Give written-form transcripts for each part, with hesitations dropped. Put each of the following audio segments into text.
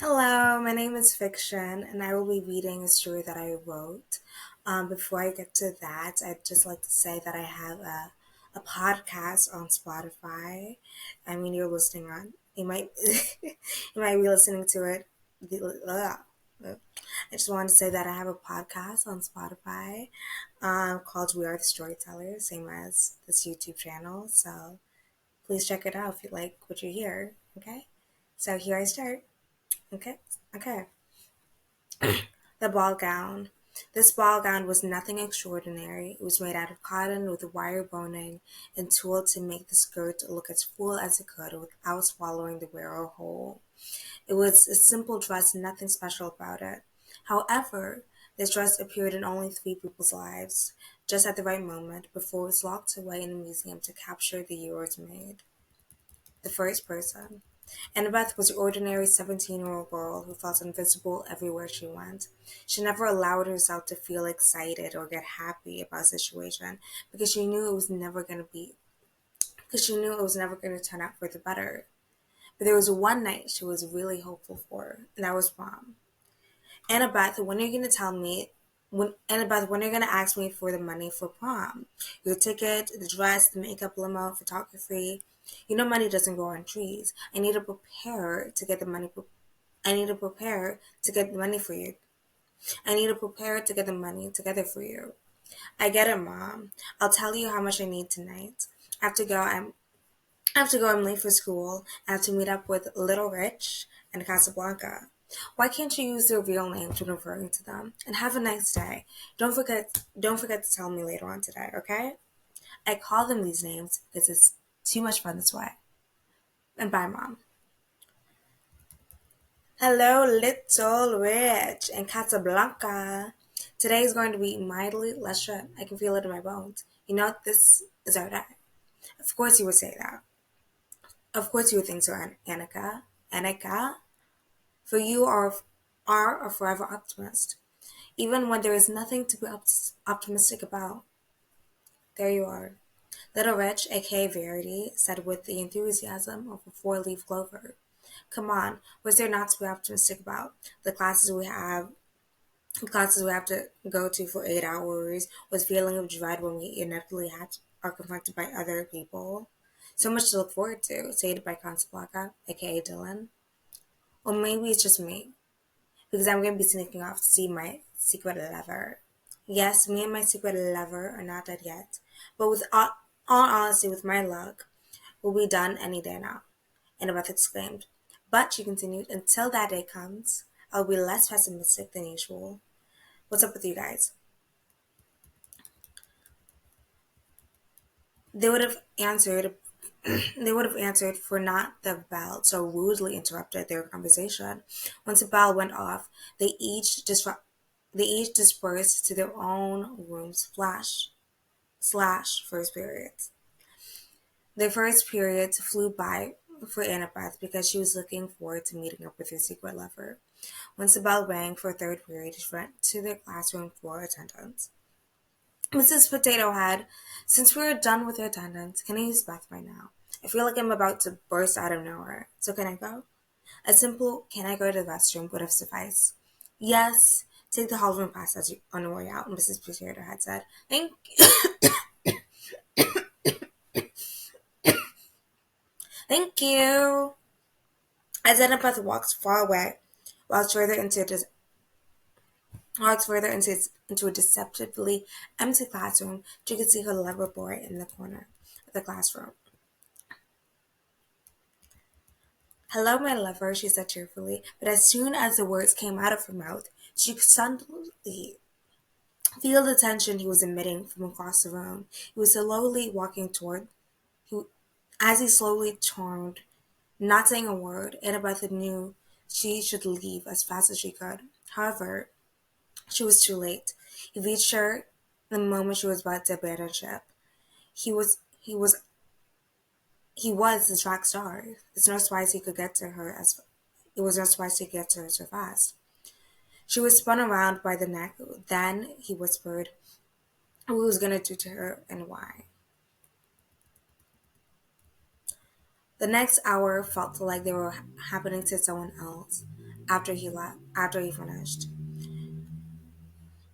Hello, my name is Fiction, and I will be reading a story that I wrote. Before I get to that, I'd just like to say that I have a podcast on Spotify. I mean, you're listening on. You might you might be listening to it. Ugh. I just wanted to say that I have a podcast on Spotify called We Are the Storytellers, same as this YouTube channel. So please check it out if you like what you hear. Okay, so here I start. Okay, okay. The ball gown. This ball gown was nothing extraordinary. It was made out of cotton with wire boning and tooled to make the skirt look as full as it could without swallowing the wearer whole. It was a simple dress, nothing special about it. However, this dress appeared in only three people's lives, just at the right moment before it was locked away in a museum to capture the year it made. The first person. Annabeth was the ordinary 17-year-old girl who felt invisible everywhere she went. She never allowed herself to feel excited or get happy about a situation because she knew it was never going to be because she knew it was never going to turn out for the better. But there was one night she was really hopeful for, and that was prom. Annabeth, when are you going to tell me Annabeth, when are you going to ask me for the money for prom? Your ticket, the dress, the makeup, limo, photography. You know money doesn't grow on trees. I need to prepare to get the money for you. I need to prepare to get the money together for you. I get it, Mom. I'll tell you how much I need tonight. I have to go. I'm late for school. I have to meet up with Little Rich and Casablanca. Why can't you use their real names when referring to them? And have a nice day. Don't forget to tell me later on today, okay? I call them these names because it's too much fun this way. And bye, Mom. Hello, Little Rich and Casablanca. Today is going to be mildly less shit. I can feel it in my bones. You know, this is our day. Of course you would say that. Of course you would think so, Annika. Annika, for you are a forever optimist. Even when there is nothing to be optimistic about. There you are. Little Rich, aka Verity, said with the enthusiasm of a four-leaf clover. Come on, what's there not to be optimistic about? The classes we have to go to for 8 hours, with feeling of dread when we inevitably are confronted by other people. So much to look forward to, stated by Casablanca, aka Dylan. Or maybe it's just me, because I'm going to be sneaking off to see my secret lover. Yes, me and my secret lover are not dead yet, but with all honesty, with my luck, we'll be done any day now. Annabeth exclaimed. But, she continued, until that day comes, I'll be less pessimistic than usual. What's up with you guys? They would have answered they would have answered for not the bell so rudely interrupted their conversation. Once the bell went off, they each dispersed to their own rooms slash first periods. The first period flew by for Annabeth because she was looking forward to meeting up with her secret lover. Once the bell rang for third period, she went to their classroom for attendance. Mrs. Potato Head, since we're done with the attendance, can I use the bathroom right now? I feel like I'm about to burst out of nowhere. So can I go? A simple "can I go to the restroom" would have sufficed. Yes, take the hall room pass as you on your way out, Mrs. Potato Head said. Thank you. As Annabeth walked away, walked further into this walked further into a deceptively empty classroom, she could see her lover boy in the corner of the classroom. Hello, my lover, she said cheerfully, but as soon as the words came out of her mouth, she could suddenly feel the tension he was emitting from across the room. He was slowly walking toward, he, as he slowly turned, not saying a word, Annabeth knew she should leave as fast as she could. However, she was too late. He reached her the moment she was about to abandon ship. He was the track star. It's no surprise he could get to her as it was no surprise he could get to her so fast. She was spun around by the neck. Then he whispered what he was going to do to her and why. The next hour felt like they were happening to someone else. After he finished,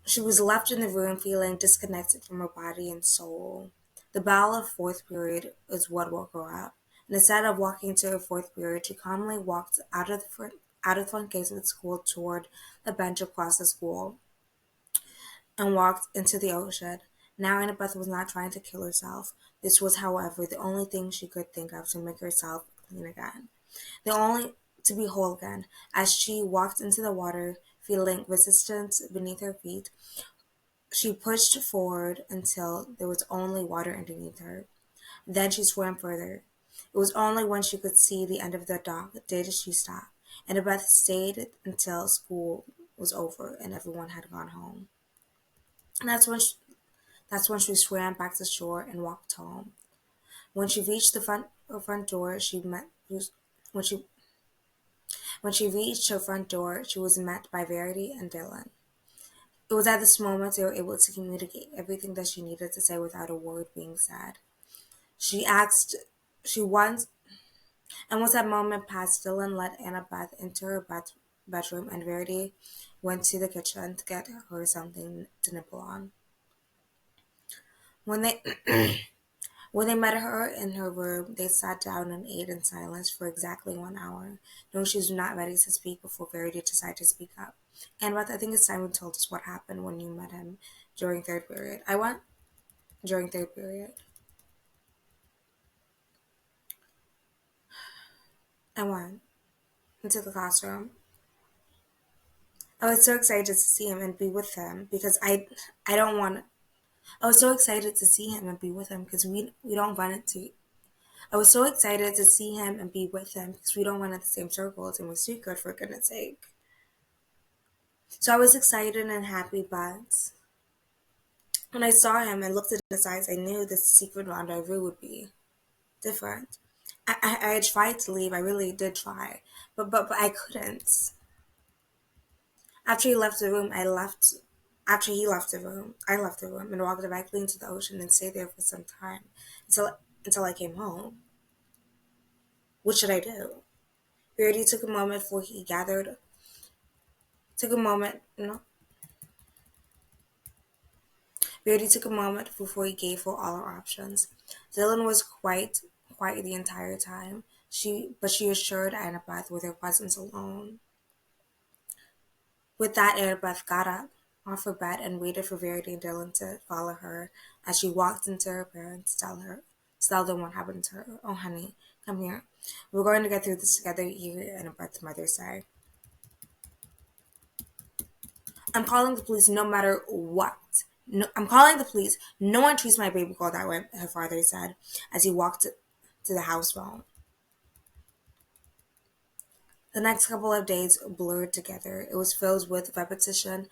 she was left in the room feeling disconnected from her body and soul. The bell of fourth period is what woke her up, and instead of walking to her fourth period, she calmly walked out of the front gates of the school toward the bench across the school and walked into the ocean. Now Annabeth was not trying to kill herself. This was, however, the only thing she could think of to make herself clean again. The only to be whole again. As she walked into the water, feeling resistance beneath her feet, she pushed forward until there was only water underneath her. Then she swam further. It was only when she could see the end of the dock did she stop, and Beth stayed until school was over and everyone had gone home. And that's when she swam back to shore and walked home. When she reached her front door, when she when she reached her front door, she was met by Verity and Dylan. It was at this moment they were able to communicate everything that she needed to say without a word being said. She asked, she once, and once that moment passed, Dylan let Annabeth into her bedroom, and Verity went to the kitchen to get her something to nibble on. When they when they met her in her room, they sat down and ate in silence for exactly 1 hour, knowing she was not ready to speak before Verity decided to speak up. Annabeth, I think it's time you told us what happened when you met him during third period. I went during third period. I went into the classroom. I was so excited to see him and be with him because I don't want. I was so excited to see him and be with him because we don't run into. I was so excited to see him and be with him because we don't run in the same circles and we're secret for goodness sake. So I was excited and happy, but when I saw him and looked at his eyes, I knew this secret rendezvous would be different. I tried to leave. I really did try, but I couldn't. After he left the room, I left. After he left the room, I left the room and walked directly into the ocean and stayed there for some time until I came home. What should I do? We already took a moment before he gathered. Took a moment. No, we already took a moment before he gave her all our options. Dylan was quite quiet the entire time. She assured Annabeth with her presence alone. With that, Annabeth got up off her bed and waited for Verity and Dylan to follow her as she walked into her parents to tell them what happened to her. Oh, honey, come here. We're going to get through this together, you and Annabeth's mother said. I'm calling the police no matter what. No, I'm calling the police. No one treats my baby girl that way, her father said as he walked to the house phone. The next couple of days blurred together. It was filled with repetition.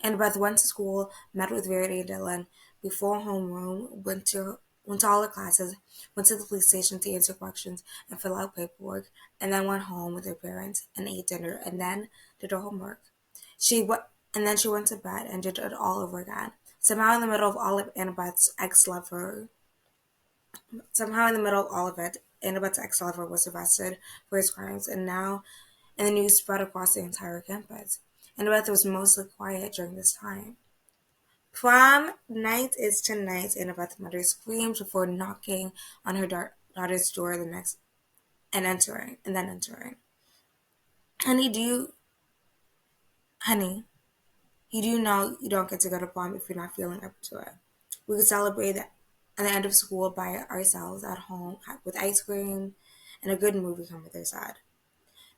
And Beth went to school, met with Verity and Dylan before homeroom, went to all her classes, went to the police station to answer questions and fill out paperwork, and then went home with her parents and ate dinner, and then did her homework. And then she went to bed and did it all over again. Somehow in the middle of all of Annabeth's ex-lover, somehow in the middle of all of it, Annabeth's ex-lover was arrested for his crimes, and the news spread across the entire campus. Annabeth was mostly quiet during this time. Prom night is tonight, Annabeth's mother screamed before knocking on her daughter's door and then entering. Honey, honey, you do know you don't get to go to prom if you're not feeling up to it. We could celebrate at the end of school by ourselves at home with ice cream and a good movie, her mother said.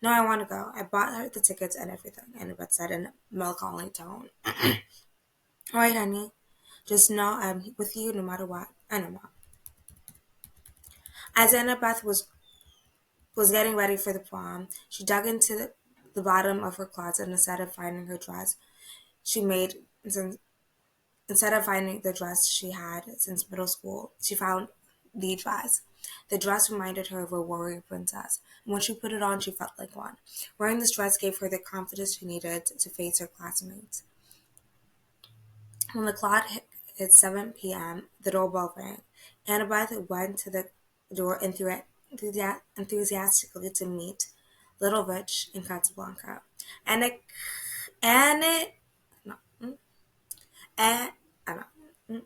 No, I want to go. I bought her the tickets and everything, Annabeth said in a melancholy tone. All right, honey. Just know I'm with you no matter what. I know, Mom. As Annabeth was getting ready for the prom, she dug into the bottom of her closet and instead of finding her dress she made instead of finding the dress she had since middle school, she found the dress. The dress reminded her of a warrior princess, and when she put it on, she felt like one. Wearing this dress gave her the confidence she needed to face her classmates. When the clock hit 7 p.m., the doorbell rang. Annabeth went to the door enthusiastically to meet Little Rich, and Casablanca. And it, and it, no, and, I don't know,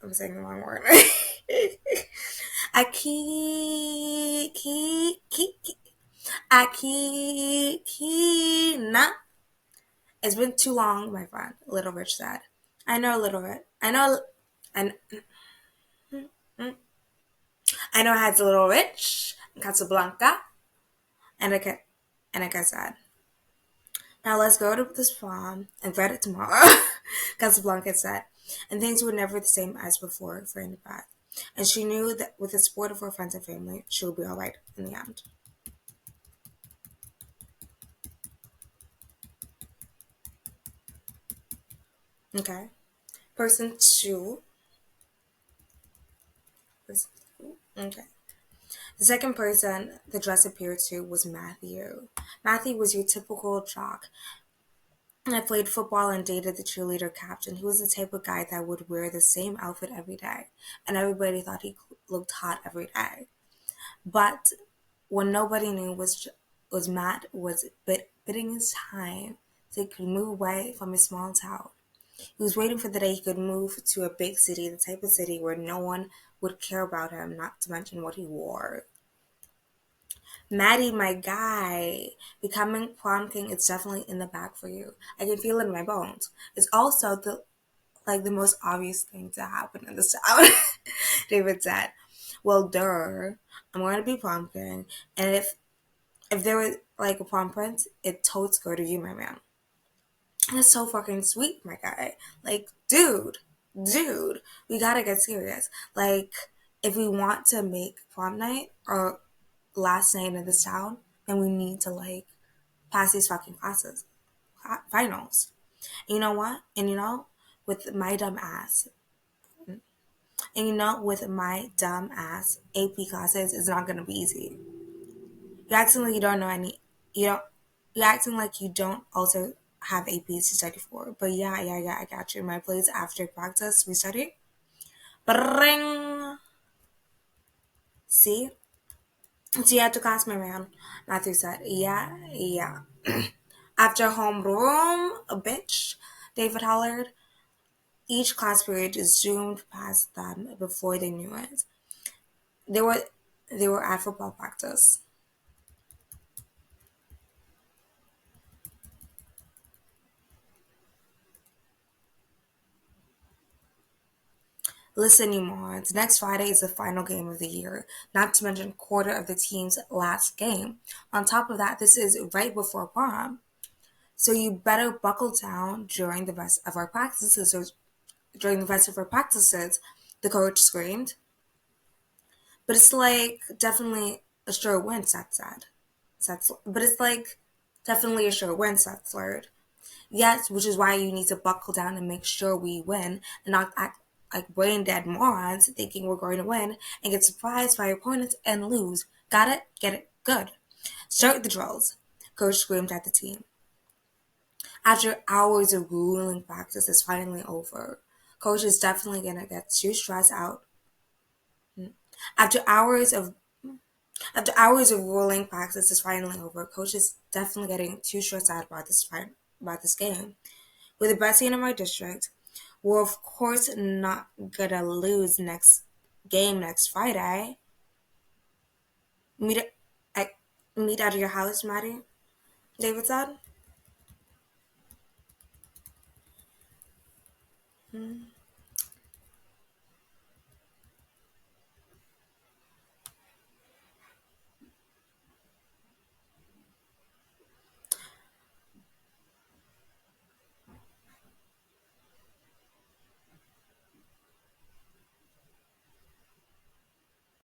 I'm saying the wrong word. Akina. It's been too long, my friend, Little Rich said. I know, Little Rich. I, I know I had Little Rich, Casablanca, and I said, now let's go to this prom and get it tomorrow, Casablanca said. And things were never the same as before for Annie Pat. And she knew that with the support of her friends and family, she would be alright in the end. Okay. Person two. Okay. The second person the dress appeared to was Matthew. Matthew was your typical jock. I played football and dated the cheerleader captain. He was the type of guy that would wear the same outfit every day, and everybody thought he looked hot every day. But what nobody knew was Matt was bidding his time so he could move away from his small town. He was waiting for the day he could move to a big city, the type of city where no one would care about him, not to mention what he wore. Maddie, my guy, becoming prom king is definitely in the bag for you. I can feel it in my bones. It's also the most obvious thing to happen in this town. David said, "Well, duh, I'm going to be prom king, and if there was like a prom prince, it totes go to you, my man." And it's so fucking sweet, my guy. Like, dude, we gotta get serious. Like, if we want to make prom night our last night in this town, then we need to like pass these fucking classes, finals. And you know what? And you know, with my dumb ass, with my dumb ass, AP classes is not gonna be easy. You're acting like you don't know any. You don't. You're acting like you don't also have APs to study for. But yeah. I got you. My place after practice, we study. Bring. See? So you had to class, my man. Matthew said, yeah. After homeroom, a bitch, David hollered. Each class period zoomed past them before they knew it. They were they were at football practice. Listen, you morons. Next Friday is the final game of the year, not to mention quarter of the team's last game. On top of that, this is right before prom. So you better buckle down during the rest of our practices. During the rest of our practices, the coach screamed. But it's like definitely a sure win, Seth said. But it's like definitely a sure win, Seth slurred. Yes, which is why you need to buckle down and make sure we win and not act like brain dead morons thinking we're going to win and get surprised by your opponents and lose. Got it? Get it? Good. Start the drills. Coach screamed at the team. After hours of grueling practice is finally over, Coach is definitely gonna get too stressed out. After hours of After hours of grueling practice is finally over, Coach is definitely getting too stressed out about this game. With the best team in my district, we're of course not gonna lose next game next Friday. Meet at meet at your house, Maddie. David said.